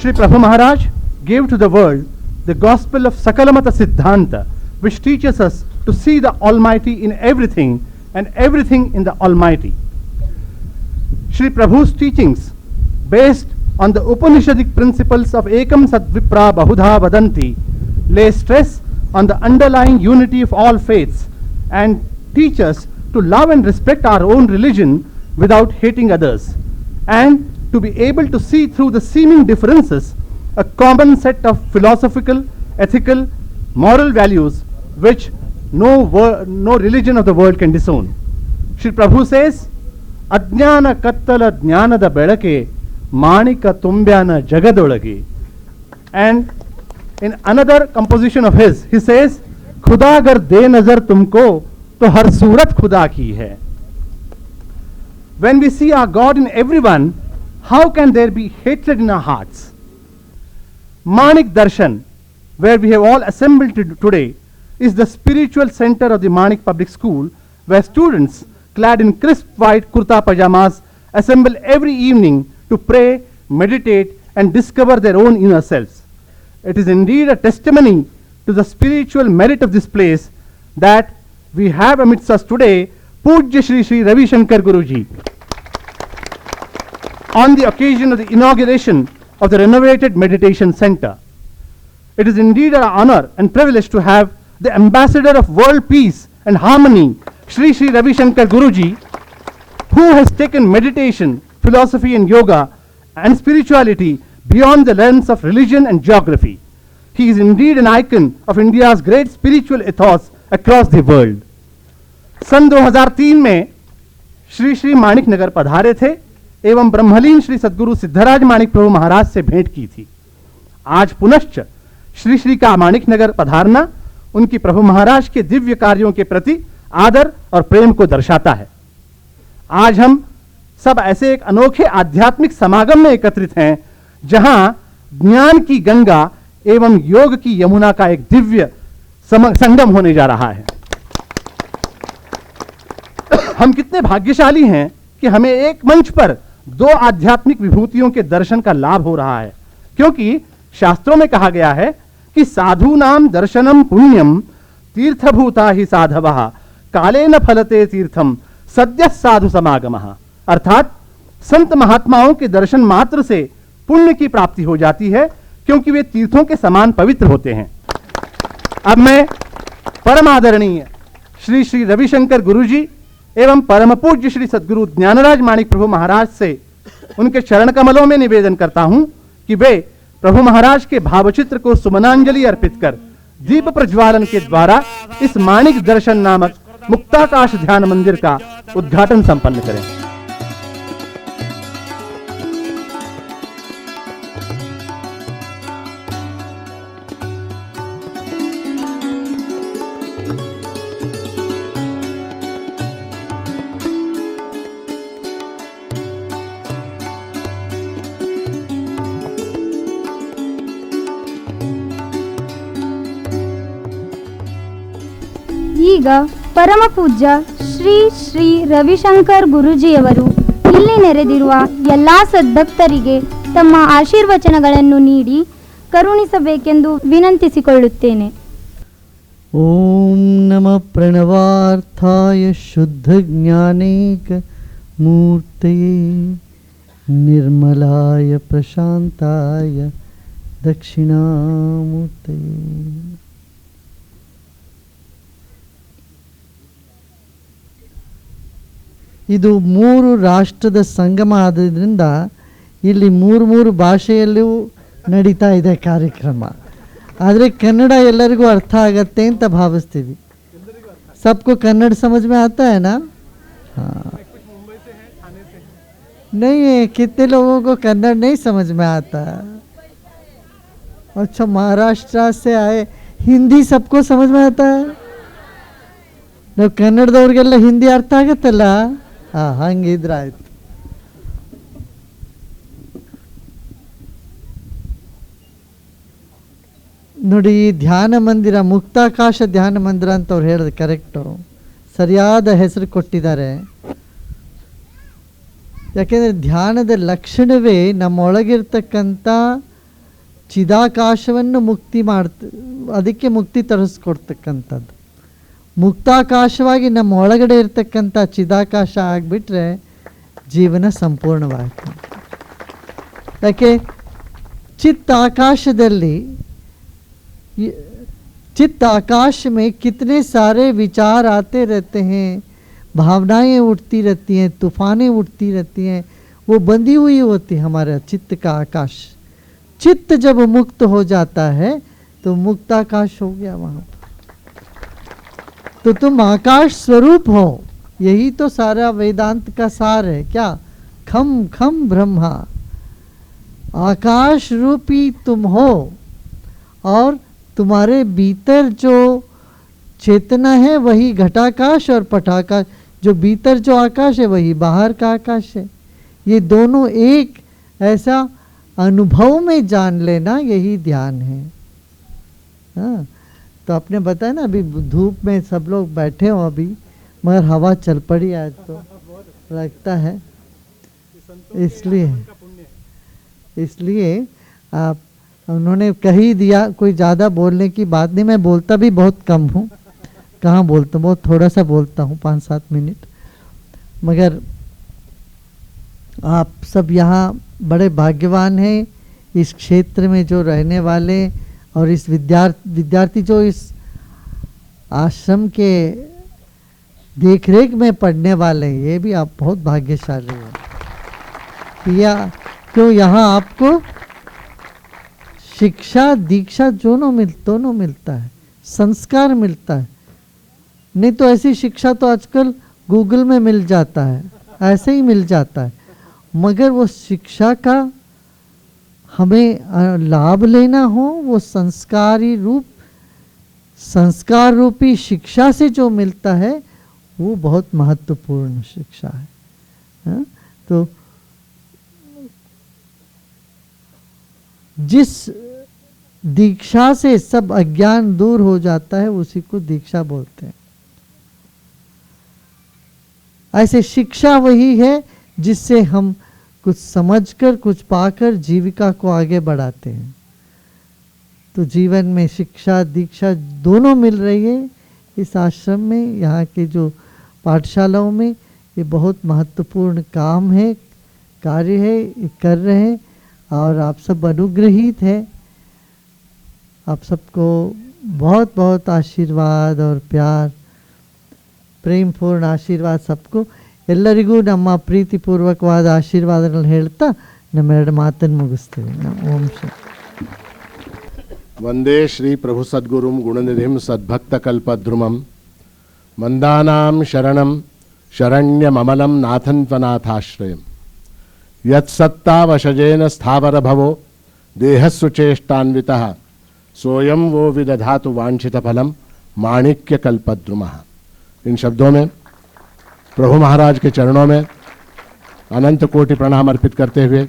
Sri Prabhu Maharaj gave to the world the gospel of Sakalamata Siddhanta, which teaches us to see the Almighty in everything and everything in the Almighty. Sri Prabhu's teachings, based on the Upanishadic principles of Ekam Sadvipra Bahudha Vadanti, lay stress on the underlying unity of all faiths and teach us to love and respect our own religion without hating others, and to be able to see through the seeming differences a common set of philosophical, ethical, moral values which no religion of the world can disown. Shri Prabhu says, Ajnana kattala jnanada belake manika tumbyana jagadolage. And in another composition of his, he says, Khuda agar de nazar tumko to har surat khuda ki hai. When we see our God in everyone, how can there be hatred in our hearts? Manik Darshan, where we have all assembled today, is the spiritual center of the Manik Public School, where students clad in crisp white kurta pajamas assemble every evening to pray, meditate, and discover their own inner selves. It is indeed a testimony to the spiritual merit of this place that we have amidst us today Pujya Shri Shri Ravi Shankar Guruji, on the occasion of the inauguration of the renovated meditation center. It is indeed an honor and privilege to have the ambassador of world peace and harmony, Shri Shri Ravi Shankar Guruji, who has taken meditation, philosophy and yoga and spirituality beyond the lens of religion and geography. He is indeed an icon of India's great spiritual ethos across the world. सन 2003 में श्री श्री माणिक नगर पधारे थे एवं ब्रह्मलीन श्री सद्गुरु सिद्धराज माणिक प्रभु महाराज से भेंट की थी। आज पुनश्च श्री श्री का माणिक नगर पधारना उनकी प्रभु महाराज के दिव्य कार्यों के प्रति आदर और प्रेम को दर्शाता है। आज हम सब ऐसे एक अनोखे आध्यात्मिक समागम में एकत्रित हैं जहां ज्ञान की गंगा एवं योग की यमुना का एक दिव्य संगम होने जा रहा है। हम कितने भाग्यशाली हैं कि हमें एक मंच पर दो आध्यात्मिक विभूतियों के दर्शन का लाभ हो रहा है, क्योंकि शास्त्रों में कहा गया है कि साधु नाम दर्शनम पुण्यम तीर्थभूता ही साधवः कालेन फलते तीर्थम सद्यः साधु समागमः। अर्थात संत महात्माओं के दर्शन मात्र से पुण्य की प्राप्ति हो जाती है, क्योंकि वे तीर्थों के समान पवित्र होते हैं। अब मैं परम आदरणीय श्री श्री रविशंकर गुरुजी एवं परम पूज्य श्री सद्गुरु ज्ञानराज माणिक प्रभु महाराज से उनके चरण कमलों में निवेदन करता हूं कि वे प्रभु महाराज के भावचित्र को सुमनांजलि अर्पित कर दीप प्रज्वालन के द्वारा इस माणिक दर्शन नामक मुक्ताकाश ध्यान मंदिर का उद्घाटन संपन्न करें। ಈಗ ಪರಮ ಪೂಜ್ಯ ಶ್ರೀ ಶ್ರೀ ರವಿಶಂಕರ್ ಗುರೂಜಿಯವರು ಇಲ್ಲಿ ನೆರೆದಿರುವ ಎಲ್ಲಾ ಸದ್ಭಕ್ತರಿಗೆ ತಮ್ಮ ಆಶೀರ್ವಚನಗಳನ್ನು ನೀಡಿ ಕರುಣಿಸಬೇಕೆಂದು ವಿನಂತಿಸಿಕೊಳ್ಳುತ್ತೇನೆ। ओम नमः प्रणवार्थाय शुद्ध ज्ञानेक मूर्तये निर्मलाय प्रशांताय दक्षिणामूर्तये। ಇದು 3 ರಾಷ್ಟ್ರದ ಸಂಗಮ ಆದ್ರಿಂದ ಇಲ್ಲಿ 3 ಭಾಷೆಯಲ್ಲೂ ನಡೀತಾ ಇದೆ ಕಾರ್ಯಕ್ರಮ. ಆದರೆ ಕನ್ನಡ ಎಲ್ಲರಿಗೂ ಅರ್ಥ ಆಗತ್ತೆ ಅಂತ ಭಾವಿಸ್ತೀವಿ. सबको कन्नड़ समझ में आता है ना? हाँ, नहीं है, कितने लोगों को कन्नड़ नहीं समझ में आता? अच्छा, महाराष्ट्र से आए, हिंदी सबको समझ में आता है? ನಾವು ಕನ್ನಡದವ್ರಿಗೆಲ್ಲ ಹಿಂದಿ ಅರ್ಥ ಆಗತ್ತಲ್ಲ? ಹಾಂ, ಹಂಗಿದ್ರೆ ಆಯ್ತು. ನೋಡಿ, ಈ ಧ್ಯಾನ ಮಂದಿರ ಮುಕ್ತಾಕಾಶ ಧ್ಯಾನ ಮಂದಿರ ಅಂತ ಅವ್ರು ಹೇಳಿದ್ರು, ಕರೆಕ್ಟು, ಸರಿಯಾದ ಹೆಸರು ಕೊಟ್ಟಿದ್ದಾರೆ. ಯಾಕೆಂದರೆ ಧ್ಯಾನದ ಲಕ್ಷಣವೇ ನಮ್ಮೊಳಗಿರ್ತಕ್ಕಂಥ ಚಿದಾಕಾಶವನ್ನು ಮುಕ್ತಿ ಅದಕ್ಕೆ ಮುಕ್ತಿ ತರಿಸ್ಕೊಡ್ತಕ್ಕಂಥದ್ದು. ಮುಕ್ತಾಕಾಶವಾಗಿ ನಮ್ಮ ಒಳಗಡೆ ಇರ್ತಕ್ಕಂಥ ಚಿದಾಕಾಶ ಆಗಿಬಿಟ್ರೆ ಜೀವನ ಸಂಪೂರ್ಣವಾಯಿತು. ಯಾಕೆ ಚಿತ್ತ ಆಕಾಶದಲ್ಲಿ चित्त आकाश में कितने सारे विचार आते रहते हैं, भावनाएं उठती रहती हैं, तूफानें उठती रहती हैं, वो बंधी हुई होती हमारा चित्त का आकाश. चित्त जब मुक्त हो जाता है तो मुक्त आकाश हो गया वहाँ. तो तुम आकाश स्वरूप हो, यही तो सारा वेदांत का सार है. क्या? खम खम ब्रह्मा, आकाश रूपी तुम हो, और तुम्हारे भीतर जो चेतना है वही घटाकाश, और पटाकाश, जो भीतर जो आकाश है वही बाहर का आकाश है. ये दोनों एक ऐसा अनुभव में जान लेना, यही ध्यान है. हाँ, तो आपने बताया ना, अभी धूप में सब लोग बैठे हो अभी, मगर हवा चल पड़ी आज तो लगता है. इसलिए आप उन्होंने कह ही दिया, कोई ज़्यादा बोलने की बात नहीं. मैं बोलता भी बहुत कम हूँ, कहाँ बोलता हूँ, बहुत थोड़ा सा बोलता हूँ, 5-7 मिनट. मगर आप सब यहाँ बड़े भाग्यवान हैं, इस क्षेत्र में जो रहने वाले और इस विद्यार्थी जो इस आश्रम के देखरेख में पढ़ने वाले हैं, ये भी आप बहुत भाग्यशाली हैं. क्यों यहाँ आपको शिक्षा दीक्षा दोनों मिलता है, संस्कार मिलता है. नहीं तो ऐसी शिक्षा तो आजकल गूगल में मिल जाता है, ऐसे ही मिल जाता है. मगर वो शिक्षा का हमें लाभ लेना हो, वो संस्कार रूपी शिक्षा से जो मिलता है वो बहुत महत्वपूर्ण शिक्षा है. हाँ? तो जिस दीक्षा से सब अज्ञान दूर हो जाता है उसी को दीक्षा बोलते हैं. ऐसे शिक्षा वही है जिससे हम कुछ समझकर, कुछ पाकर जीविका को आगे बढ़ाते हैं. तो जीवन में शिक्षा दीक्षा दोनों मिल रही है इस आश्रम में. यहाँ के जो पाठशालाओं में ये बहुत महत्वपूर्ण काम है, कार्य है, ये कर रहे हैं. और आप सब अनुग्रहित है. आप सबको बहुत बहुत आशीर्वाद और प्यार, प्रेम पूर्ण आशीर्वाद सबको. ಎಲ್ಲರಿಗೂ ನಮ್ಮ ಪ್ರೀತಿಪೂರ್ವಕವಾದ ಆಶೀರ್ವಾದಗಳನ್ನು ಹೇಳ್ತಾ ನಮ್ಮೆರಡು ಮಾತನ್ನು ಮುಗಿಸ್ತೀವಿ. ಓಂ ಶಾಂತಿ. वंदे श्री प्रभु सद्गुरुम गुणनिधिम सद्भक्तकल्पद्रुमं मंदानां शरणं शरण्यममलं नाथन्त्वनाथाश्रयम् यत्सत्तावशजेन स्थावर भवो देहस्वचेष्टान्वितः सोयं वो विदधातु वांछितफलं माणिक्यकल्पद्रुमः. इन शब्दों में प्रभु महाराज के चरणों में अनंत कोटि प्रणाम अर्पित करते हुए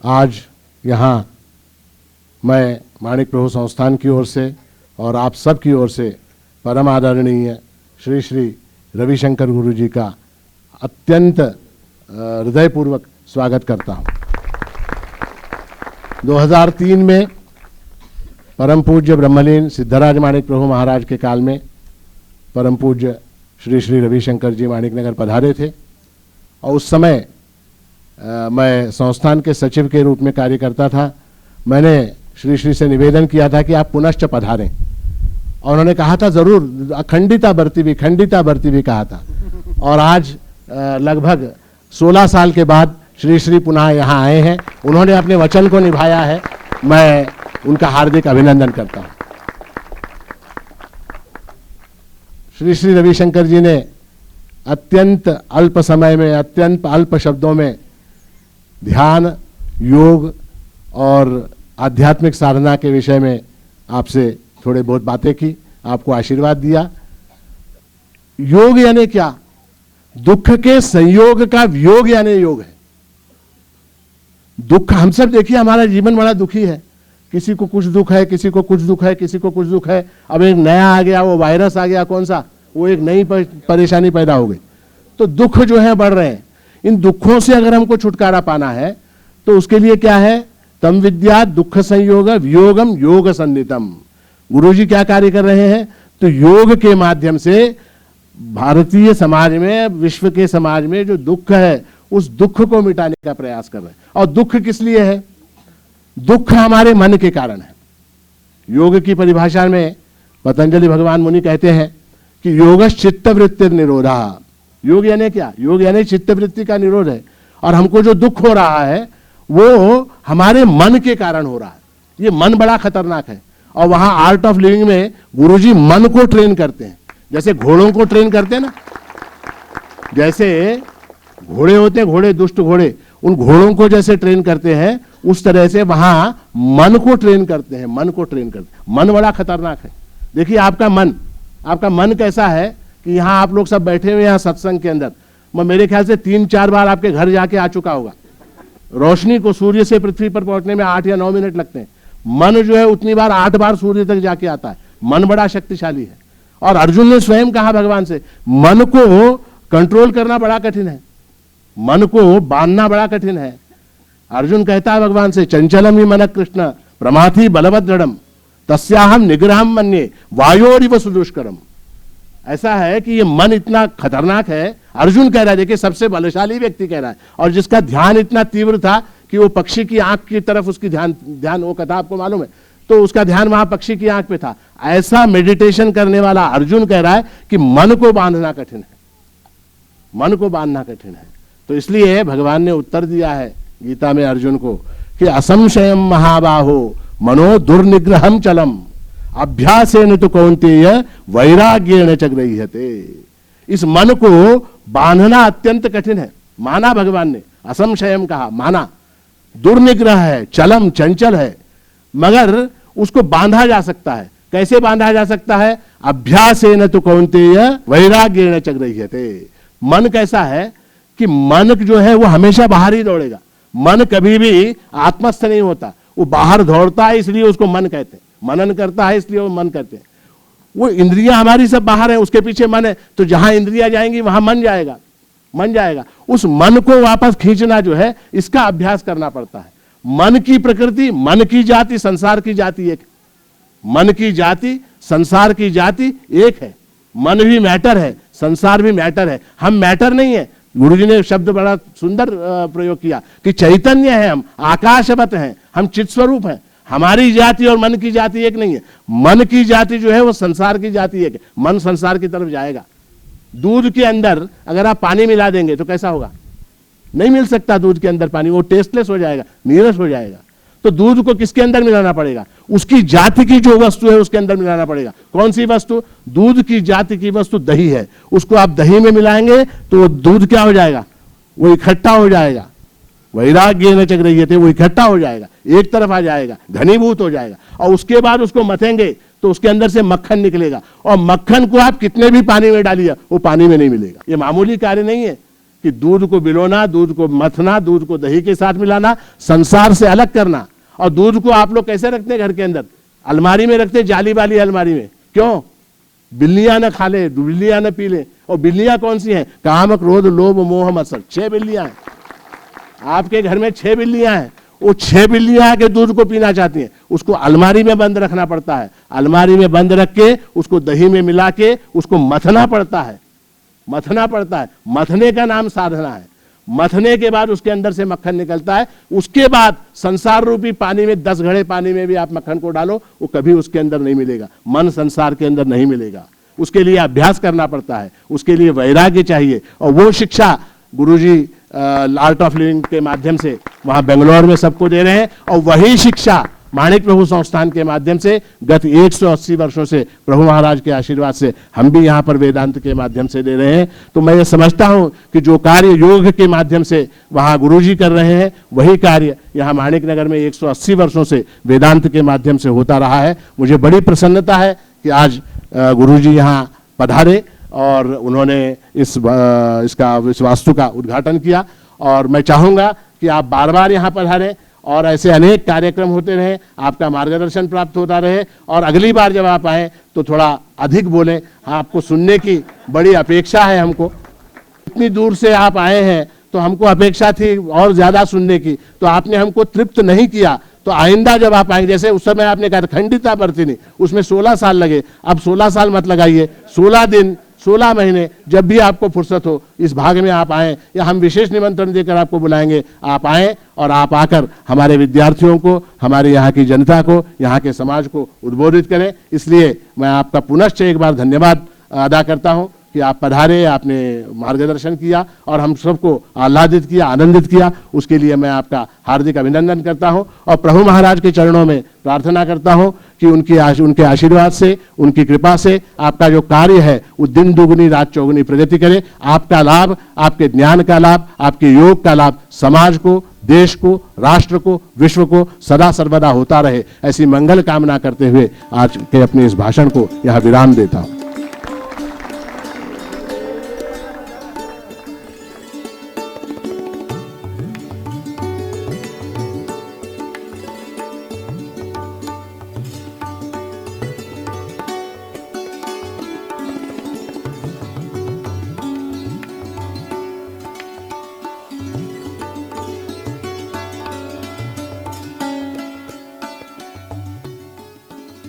आज यहाँ मैं माणिक प्रभु संस्थान की ओर से और आप सब की ओर से परम आदरणीय श्री श्री रविशंकर गुरु जी का अत्यंत हृदयपूर्वक स्वागत करता हूँ. 2003 में परम पूज्य ब्रह्मलीन सिद्धराज माणिक प्रभु महाराज के काल में परम पूज्य श्री श्री रविशंकर जी माणिक नगर पधारे थे और उस समय मैं संस्थान के सचिव के रूप में कार्य करता था। मैंने श्री श्री से निवेदन किया था कि आप पुनश्च पधारें और उन्होंने कहा था जरूर, खंडिता बरती भी कहा था। और आज लगभग 16 साल के बाद श्री श्री पुनः यहाँ आए हैं, उन्होंने अपने वचन को निभाया है, मैं उनका हार्दिक अभिनंदन करता हूँ। श्री श्री रविशंकर जी ने अत्यंत अल्प समय में, अत्यंत अल्प शब्दों में ध्यान, योग और आध्यात्मिक साधना के विषय में आपसे थोड़े बहुत बातें की, आपको आशीर्वाद दिया। योग यानी क्या? दुख के संयोग का वियोग यानी योग है। दुख, हम सब देखिए हमारा जीवन बड़ा दुखी है, किसी को कुछ दुख है, किसी को कुछ दुख है, किसी को कुछ दुख है। अब एक नया आ गया, वो वायरस आ गया, कौन सा, वो एक नई परेशानी पैदा हो गई। तो दुख जो है बढ़ रहे हैं। इन दुखों से अगर हमको छुटकारा पाना है तो उसके लिए क्या है? तम विद्या दुख संयोग वियोगम योग सन्नितम। गुरुजी क्या कार्य कर रहे हैं? तो योग के माध्यम से भारतीय समाज में, विश्व के समाज में जो दुख है उस दुख को मिटाने का प्रयास कर रहे हैं। और दुख किस लिए है? दुख हमारे मन के कारण है। योग की परिभाषा में पतंजलि भगवान मुनि कहते हैं कि योगश चित्तवृत्तिर निरोधा। योग यानी क्या? योग यानी चित्तवृत्ति का निरोध है। और हमको जो दुख हो रहा है वो हमारे मन के कारण हो रहा है। ये मन बड़ा खतरनाक है। और वहां आर्ट ऑफ लिविंग में गुरुजी मन को ट्रेन करते हैं, जैसे घोड़ों को ट्रेन करते हैं ना, जैसे घोड़े होते हैं, घोड़े, दुष्ट घोड़े, उन घोड़ों को जैसे ट्रेन करते हैं उस तरह से वहां मन को ट्रेन करते हैं, मन को ट्रेन करते हैं। मन बड़ा खतरनाक है। देखिए आपका मन कैसा है कि यहाँ आप लोग सब बैठे हुए यहाँ सत्संग के अंदर, मैं मेरे ख्याल से 3-4 बार आपके घर जाके आ चुका होगा। रोशनी को सूर्य से पृथ्वी पर पहुंचने में 8 या 9 मिनट लगते हैं। मन जो है उतनी बार 8 बार सूर्य तक जाके आता है। मन बड़ा शक्तिशाली है। और अर्जुन ने स्वयं कहा भगवान से, मन को कंट्रोल करना बड़ा कठिन है, मन को बांधना बड़ा कठिन है। अर्जुन कहता है भगवान से, चंचलम ही मन कृष्ण प्रमाथि बलवत दृढ़म तस्याहम निग्रहम मन्ये वायोरिव सुदुष्करम। ऐसा है कि ये मन इतना खतरनाक है। अर्जुन कह रहा है, देखिए सबसे बलशाली व्यक्ति कह रहा है, और जिसका ध्यान इतना तीव्र था कि वो पक्षी की आंख की तरफ उसकी ध्यान वो कथा आपको मालूम है, तो उसका ध्यान वहां पक्षी की आंख पे था। ऐसा मेडिटेशन करने वाला अर्जुन कह रहा है कि मन को बांधना कठिन है, मन को बांधना कठिन है। तो इसलिए भगवान ने उत्तर दिया है गीता में अर्जुन को कि असंशयम महाबाहो मनो दुर्निग्रहम चलम अभ्यासेन तो कौन्तेय वैराग्येण च गृह्यते। इस मन को बांधना अत्यंत कठिन है। माना भगवान ने, असंशयम कहा, माना। दुर्निग्रह है, चलम, चंचल है, मगर उसको बांधा जा सकता है। कैसे बांधा जा सकता है? अभ्यासेन तो कौन्तेय वैराग्येण च गृह्यते। मन कैसा है कि मन जो है वो हमेशा बाहर ही दौड़ेगा। मन कभी भी आत्मस्थ नहीं होता, वो बाहर दौड़ता है, इसलिए उसको मन कहते हैं। मनन करता है इसलिए वो मन कहते हैं। वो इंद्रियां हमारी सब बाहर है, उसके पीछे मन है, तो जहां इंद्रियां जाएंगी वहां मन जाएगा, मन जाएगा। उस मन को वापस खींचना जो है, इसका अभ्यास करना पड़ता है। मन की प्रकृति, मन की जाति, संसार की जाति एक। मन की जाति, संसार की जाति एक है। मन भी मैटर है, संसार भी मैटर है, हम मैटर नहीं है। गुरुजी ने शब्द बड़ा सुंदर प्रयोग किया कि चैतन्य है हम, आकाशवत हैं, हम चित स्वरूप हैं। हमारी जाति और मन की जाति एक नहीं है। मन की जाति जो है वो संसार की जाति एक है। मन संसार की तरफ जाएगा। दूध के अंदर अगर आप पानी मिला देंगे तो कैसा होगा? नहीं मिल सकता दूध के अंदर पानी, वो टेस्टलेस हो जाएगा, नीरस हो जाएगा। तो दूध को किसके अंदर मिलाना पड़ेगा? उसकी जाति की जो वस्तु है उसके अंदर मिलाना पड़ेगा। कौन सी वस्तु? दूध की जाति की वस्तु दही है। उसको आप दही में मिलाएंगे तो दूध क्या हो जाएगा? वो इकट्ठा हो जाएगा। वैराग्येन च गृह्यते, वो इकट्ठा हो जाएगा, एक तरफ आ जाएगा, घनीभूत हो जाएगा। और उसके बाद उसको मथेंगे तो उसके अंदर से मक्खन निकलेगा। और मक्खन को आप कितने भी पानी में डालिए वो पानी में नहीं मिलेगा। ये मामूली कार्य नहीं है कि दूध को बिलोना, दूध को मथना, दूध को दही के साथ मिलाना, संसार से अलग करना। और दूध को आप लोग कैसे रखते हैं घर के अंदर? अलमारी में रखते हैं, जाली वाली अलमारी में। क्यों? बिल्लियां न खा ले, बिल्लियां न पी ले। और बिल्लियां कौन सी हैं? काम, क्रोध, लोभ, मोह, मत्सर। 6 बिल्लियां हैं आपके घर में, 6 बिल्लियां हैं। वो 6 बिल्लियां के दूध को पीना चाहती हैं, उसको अलमारी में बंद रखना पड़ता है, अलमारी में बंद रख के उसको दही में मिला के उसको मथना पड़ता है, मथने का नाम साधना है। मथने के बाद उसके अंदर से मक्खन निकलता है, उसके बाद संसार रूपी पानी में 10 घड़े पानी में भी आप मक्खन को डालो, वो कभी उसके अंदर नहीं मिलेगा, मन संसार के अंदर नहीं मिलेगा। उसके लिए अभ्यास करना पड़ता है, उसके लिए वैराग्य चाहिए, और वो शिक्षा गुरुजी आर्ट ऑफ लिविंग के माध्यम से वहां बेंगलोर में सबको दे रहे हैं, और वही शिक्षा माणिक प्रभु संस्थान के माध्यम से गत 180 वर्षों से प्रभु महाराज के आशीर्वाद से हम भी यहाँ पर वेदांत के माध्यम से दे रहे हैं। तो मैं ये समझता हूँ कि जो कार्य योग के माध्यम से वहाँ गुरुजी कर रहे हैं, वही कार्य यहाँ माणिक नगर में 180 वर्षों से वेदांत के माध्यम से होता रहा है। मुझे बड़ी प्रसन्नता है कि आज गुरुजी यहाँ पधारे और उन्होंने इस वास्तु का उद्घाटन किया, और मैं चाहूँगा कि आप बार बार यहाँ पधारें और ऐसे अनेक कार्यक्रम होते रहे, आपका मार्गदर्शन प्राप्त होता रहे, और अगली बार जब आप आए तो थोड़ा अधिक बोलें। आपको सुनने की बड़ी अपेक्षा है हमको, इतनी दूर से आप आए हैं तो हमको अपेक्षा थी और ज़्यादा सुनने की, तो आपने हमको तृप्त नहीं किया। तो आइंदा जब आप आएंगे, जैसे उस समय आपने कहा खंडिता बरती नहीं, उसमें 16 साल लगे, अब 16 साल मत लगाइए, 16 दिन 16 महीने जब भी आपको फुर्सत हो इस भाग में आप आएँ, या हम विशेष निमंत्रण देकर आपको बुलाएंगे, आप आएँ और आप आकर हमारे विद्यार्थियों को, हमारे यहाँ की जनता को, यहाँ के समाज को उद्बोधित करें। इसलिए मैं आपका पुनश्च एक बार धन्यवाद अदा करता हूँ कि आप पधारे, आपने मार्गदर्शन किया और हम सबको आह्लादित किया, आनंदित किया। उसके लिए मैं आपका हार्दिक अभिनंदन करता हूं, और प्रभु महाराज के चरणों में प्रार्थना करता हूं कि उनके आशीर्वाद से, उनकी कृपा से आपका जो कार्य है वो दिन दुगनी रात चौगुनी प्रगति करे। आपका लाभ, आपके ज्ञान का लाभ, आपके योग का लाभ समाज को, देश को, राष्ट्र को, विश्व को सदा सर्वदा होता रहे, ऐसी मंगल कामना करते हुए आज के अपने इस भाषण को यहाँ विराम देता हूँ।